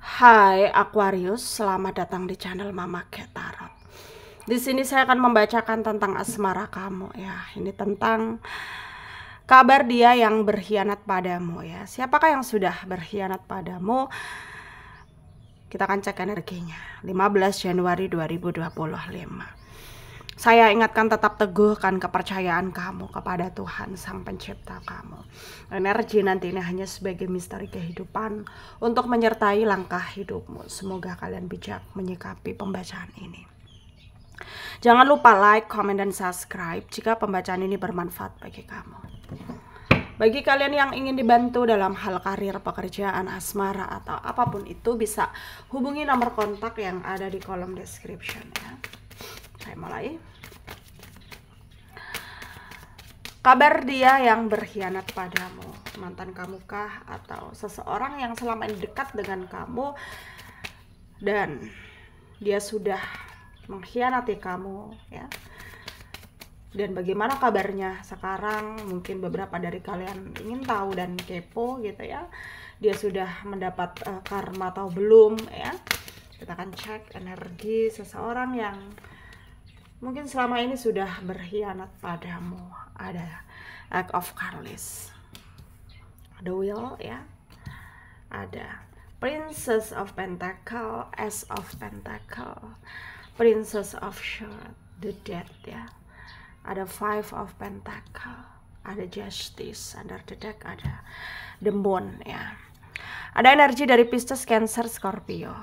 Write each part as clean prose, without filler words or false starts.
Hai Aquarius, selamat datang di channel Mama Cat Tarot. Di sini saya akan membacakan tentang asmara kamu ya. Ini tentang kabar dia yang berkhianat padamu ya. Siapakah yang sudah berkhianat padamu? Kita akan cek energinya. 15 Januari 2025. Saya ingatkan tetap teguhkan kepercayaan kamu kepada Tuhan Sang Pencipta kamu. Energi nanti ini hanya sebagai misteri kehidupan untuk menyertai langkah hidupmu. Semoga kalian bijak menyikapi pembacaan ini. Jangan lupa like, comment, dan subscribe jika pembacaan ini bermanfaat bagi kamu. Bagi kalian yang ingin dibantu dalam hal karir, pekerjaan, asmara, atau apapun itu, bisa hubungi nomor kontak yang ada di kolom description ya. Saya mulai. Kabar dia yang berkhianat padamu, mantan kamu kah atau seseorang yang selama ini dekat dengan kamu dan dia sudah mengkhianati kamu ya. Dan bagaimana kabarnya sekarang? Mungkin beberapa dari kalian ingin tahu dan kepo gitu ya. Dia sudah mendapat karma atau belum ya. Kita akan cek energi seseorang yang mungkin selama ini sudah berkhianat padamu. Ada Eight of Cups, The Wheel ya, ada Princess of Pentacle, Ace of Pentacle, Princess of Swords, The Death ya, ada Five of Pentacle, ada Justice, under the deck ada The Moon ya. Ada energi dari Pisces, Cancer, Scorpio,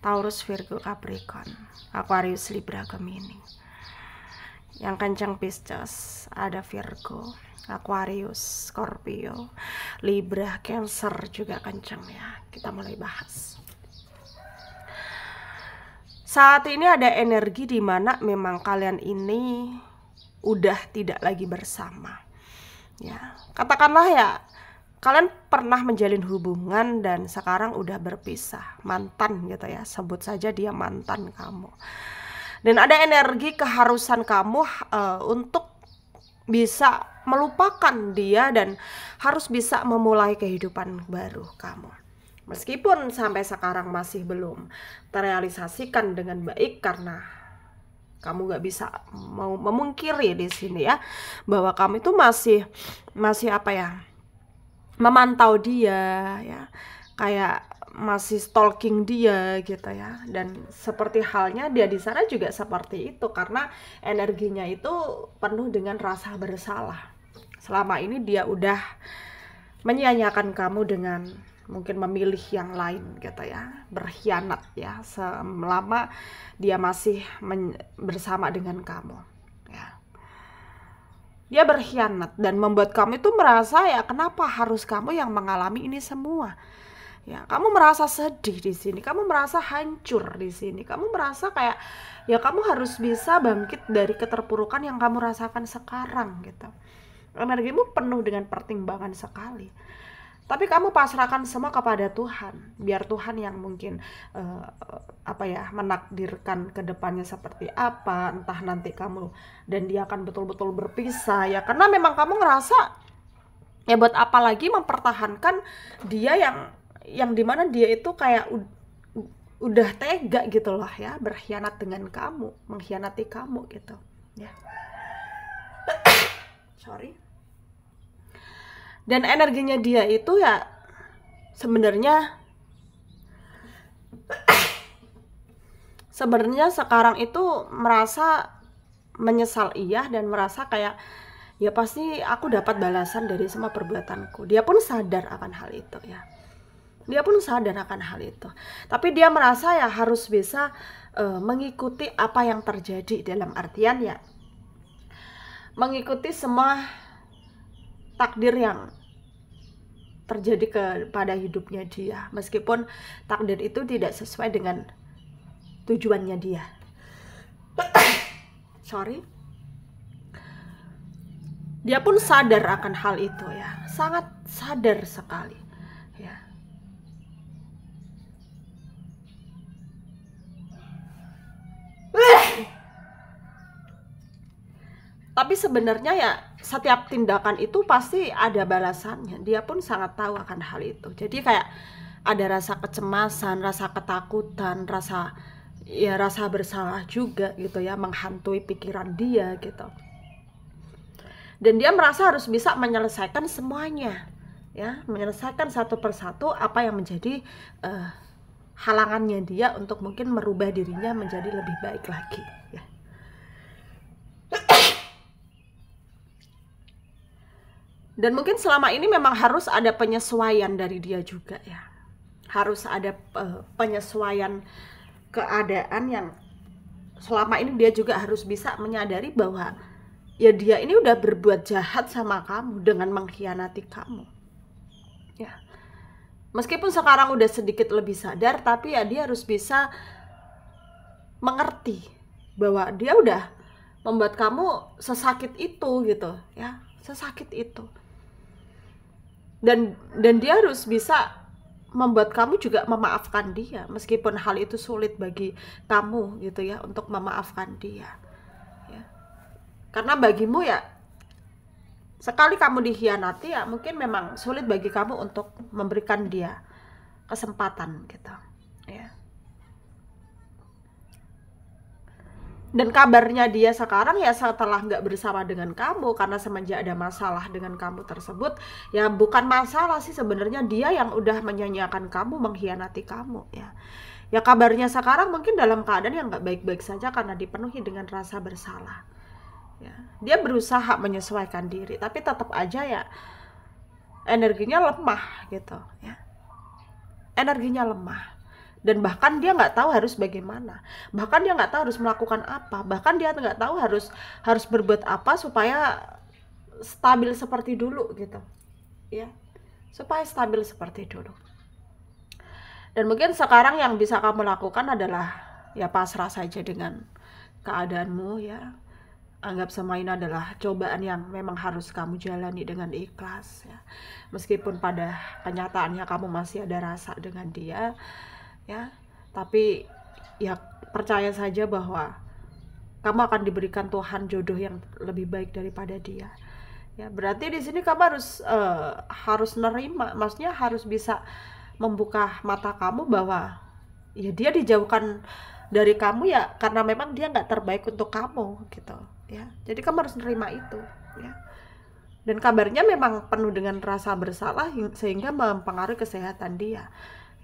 Taurus, Virgo, Capricorn, Aquarius, Libra, Gemini. Yang kencang Pisces, ada Virgo, Aquarius, Scorpio, Libra, Cancer juga kencang ya. Kita mulai bahas. Saat ini ada energi di mana memang kalian ini udah tidak lagi bersama. Ya, katakanlah ya, kalian pernah menjalin hubungan dan sekarang udah berpisah, mantan gitu ya, sebut saja dia mantan kamu. Dan ada energi keharusan kamu untuk bisa melupakan dia dan harus bisa memulai kehidupan baru kamu. Meskipun sampai sekarang masih belum terrealisasikan dengan baik karena kamu gak bisa mau memungkiri di sini ya, bahwa kamu itu masih apa ya, memantau dia ya, kayak masih stalking dia gitu ya. Dan seperti halnya dia di sana juga seperti itu, karena energinya itu penuh dengan rasa bersalah. Selama ini dia udah menyia-nyiakan kamu dengan mungkin memilih yang lain gitu ya, berkhianat ya, selama dia masih bersama dengan kamu ya. Dia berkhianat dan membuat kamu itu merasa ya, kenapa harus kamu yang mengalami ini semua? Ya, kamu merasa sedih di sini, kamu merasa hancur di sini, kamu merasa kayak ya kamu harus bisa bangkit dari keterpurukan yang kamu rasakan sekarang gitu. Energimu penuh dengan pertimbangan sekali. Tapi kamu pasrahkan semua kepada Tuhan, biar Tuhan yang mungkin apa ya, menakdirkan ke depannya seperti apa, entah nanti kamu dan dia akan betul-betul berpisah ya, karena memang kamu ngerasa ya buat apa lagi mempertahankan dia yang dimana dia itu kayak udah tega gitu loh ya, berkhianat dengan kamu, mengkhianati kamu gitu ya. Sorry. Dan energinya dia itu ya sebenarnya sekarang itu merasa menyesal iya, dan merasa kayak ya pasti aku dapat balasan dari semua perbuatanku. Dia pun sadar akan hal itu ya. Dia pun sadar akan hal itu. Tapi dia merasa ya harus bisa mengikuti apa yang terjadi, dalam artian ya mengikuti semua takdir yang terjadi kepada hidupnya dia, meskipun takdir itu tidak sesuai dengan tujuannya dia. Sorry. Dia pun sadar akan hal itu ya, sangat sadar sekali ya. Tapi sebenarnya ya setiap tindakan itu pasti ada balasannya. Dia pun sangat tahu akan hal itu. Jadi kayak ada rasa kecemasan, rasa ketakutan, rasa bersalah juga gitu ya, menghantui pikiran dia gitu. Dan dia merasa harus bisa menyelesaikan semuanya, ya, menyelesaikan satu persatu apa yang menjadi halangannya dia untuk mungkin merubah dirinya menjadi lebih baik lagi. Ya. Dan mungkin selama ini memang harus ada penyesuaian dari dia juga ya. Harus ada penyesuaian keadaan yang selama ini dia juga harus bisa menyadari bahwa ya dia ini udah berbuat jahat sama kamu dengan mengkhianati kamu. Ya. Meskipun sekarang udah sedikit lebih sadar, tapi ya dia harus bisa mengerti bahwa dia udah membuat kamu sesakit itu gitu ya, sesakit itu. Dan dia harus bisa membuat kamu juga memaafkan dia, meskipun hal itu sulit bagi kamu gitu ya, untuk memaafkan dia ya. Karena bagimu ya, sekali kamu dikhianati ya mungkin memang sulit bagi kamu untuk memberikan dia kesempatan gitu ya. Dan kabarnya dia sekarang ya setelah nggak bersama dengan kamu, karena semenjak ada masalah dengan kamu tersebut, ya bukan masalah sih sebenarnya, dia yang udah menyanyiakan kamu, mengkhianati kamu ya. Ya kabarnya sekarang mungkin dalam keadaan yang nggak baik-baik saja karena dipenuhi dengan rasa bersalah. Ya, dia berusaha menyesuaikan diri, tapi tetap aja ya energinya lemah gitu ya. Energinya lemah. Dan bahkan dia nggak tahu harus bagaimana, bahkan dia nggak tahu harus melakukan apa, bahkan dia nggak tahu harus berbuat apa supaya stabil seperti dulu gitu ya, supaya stabil seperti dulu. Dan mungkin sekarang yang bisa kamu lakukan adalah ya pasrah saja dengan keadaanmu ya. Anggap semua ini adalah cobaan yang memang harus kamu jalani dengan ikhlas ya. Meskipun pada kenyataannya kamu masih ada rasa dengan dia ya, tapi ya percaya saja bahwa kamu akan diberikan Tuhan jodoh yang lebih baik daripada dia ya. Berarti di sini kamu harus nerima, maksudnya harus bisa membuka mata kamu bahwa ya dia dijauhkan dari kamu ya karena memang dia nggak terbaik untuk kamu gitu ya. Jadi kamu harus nerima itu ya. Dan kabarnya memang penuh dengan rasa bersalah sehingga mempengaruhi kesehatan dia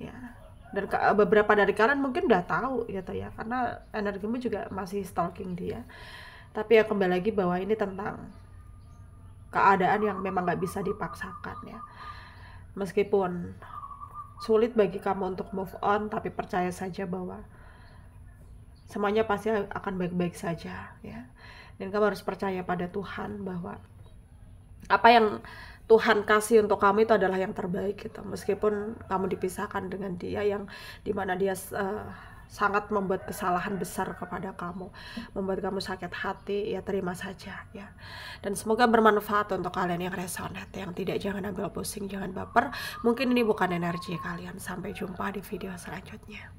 ya. Dan beberapa dari kalian mungkin udah tahu gitu ya, karena energimu juga masih stalking dia. Tapi ya kembali lagi bahwa ini tentang keadaan yang memang gak bisa dipaksakan ya. Meskipun sulit bagi kamu untuk move on, tapi percaya saja bahwa semuanya pasti akan baik-baik saja ya. Dan kamu harus percaya pada Tuhan bahwa apa yang Tuhan kasih untuk kamu itu adalah yang terbaik gitu. Meskipun kamu dipisahkan dengan dia yang dimana dia sangat membuat kesalahan besar kepada kamu, membuat kamu sakit hati, ya terima saja ya. Dan semoga bermanfaat untuk kalian yang resonate, yang tidak, jangan ambil pusing, jangan baper. Mungkin ini bukan energi kalian. Sampai jumpa di video selanjutnya.